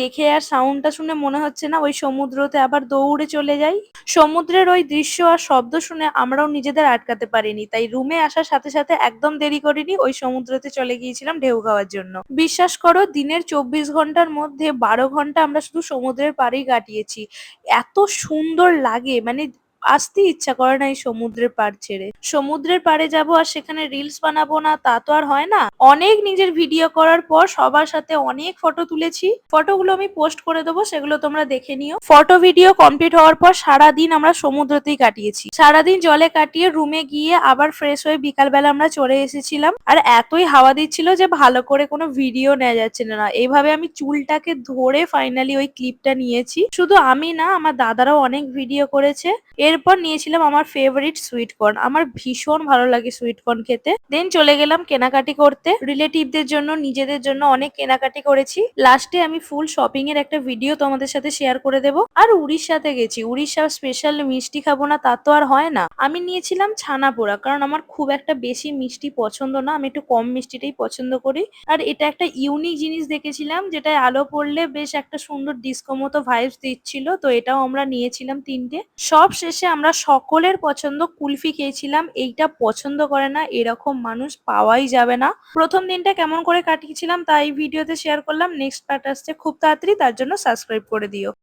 দেখে আর সাউন্ডটা শুনে মনে হচ্ছে না ওই সমুদ্রতে আবার দৌড়ে চলে যাই। সমুদ্রের ওই দৃশ্য আর শব্দ শুনে আমরাও নিজেদের আটকাতে পারিনি, তাই রুমে আসার সাথে সাথে একদম দেরি করিনি, ওই সমুদ্রতে চলে গিয়েছিলাম ঢেউ খাওয়ার জন্য। বিশ্বাস করো, দিনের 24 ঘন্টার মধ্যে 12 ঘন্টা আমরা শুধু সমুদ্রের পাড়েই কাটিয়েছি। এত সুন্দর লাগে, মানে আসতে ইচ্ছা করে না এই সমুদ্রের পাড় ছেড়ে। সমুদ্রের পাড়ে যাবো আর সেখানে রিলস বানাবো না তা তো আর হয় না। অনেক নিজের ভিডিও করার পর সবার সাথে অনেক ফটো তুলেছি, ফটোগুলো আমি পোস্ট করে দেবো, সেগুলো তোমরা দেখে নিও। ফটো ভিডিও কমপ্লিট হওয়ার পর সারাদিন আমরা সমুদ্রতেই কাটিয়েছি। সারাদিন জলে কাটিয়ে রুমে গিয়ে আবার ফ্রেশ হয়ে বিকালবেলা আমরা চলে এসেছিলাম। আর এতই হাওয়া দিচ্ছিল যে ভালো করে কোনো ভিডিও নেওয়া যাচ্ছিল না। এইভাবে আমি চুলটাকে ধরে ফাইনালি ওই ক্লিপটা নিয়েছি। শুধু আমি না, আমার দাদারাও অনেক ভিডিও করেছে। এরপর নিয়েছিলাম আমার ফেভারিট সুইট কর্ন। আমার ভীষণ ভালো লাগে সুইট কর্ন খেতে। দেন চলে গেলাম কেনাকাটি করতে, রিলেটিভদের জন্য, নিজেদের জন্য অনেক কেনাকাটি করেছি। লাস্টে আমি ফুল শপিং এর একটা ভিডিও তোমাদের সাথে শেয়ার করে দেবো। আর উড়িষ্যাতে গেছি, উড়িষ্যার স্পেশাল মিষ্টি খাবো না তা তো আর হয় না। আমি নিয়েছিলাম ছানা পোড়া, কারণ আমার খুব একটা বেশি মিষ্টি পছন্দ না, আমি একটু কম মিষ্টিটাই পছন্দ করি। আর এটা একটা ইউনিক জিনিস দেখেছিলাম, যেটায় আলো পড়লে বেশ একটা সুন্দর ডিস্কো মতো ভাইবস দিচ্ছিল, তো এটাও আমরা নিয়েছিলাম 3টে। সব শেষে আমরা সকলের পছন্দ কুলফি খেয়েছিলাম। এইটা পছন্দ করে না এরকম মানুষ পাওয়াই যাবে না। প্রথম দিনটা কেমন করে কাটিয়েছিলাম তাই ভিডিওতে শেয়ার করলাম। নেক্সট পার্ট আসছে খুব তাড়াতাড়ি, তার জন্য সাবস্ক্রাইব করে দিও।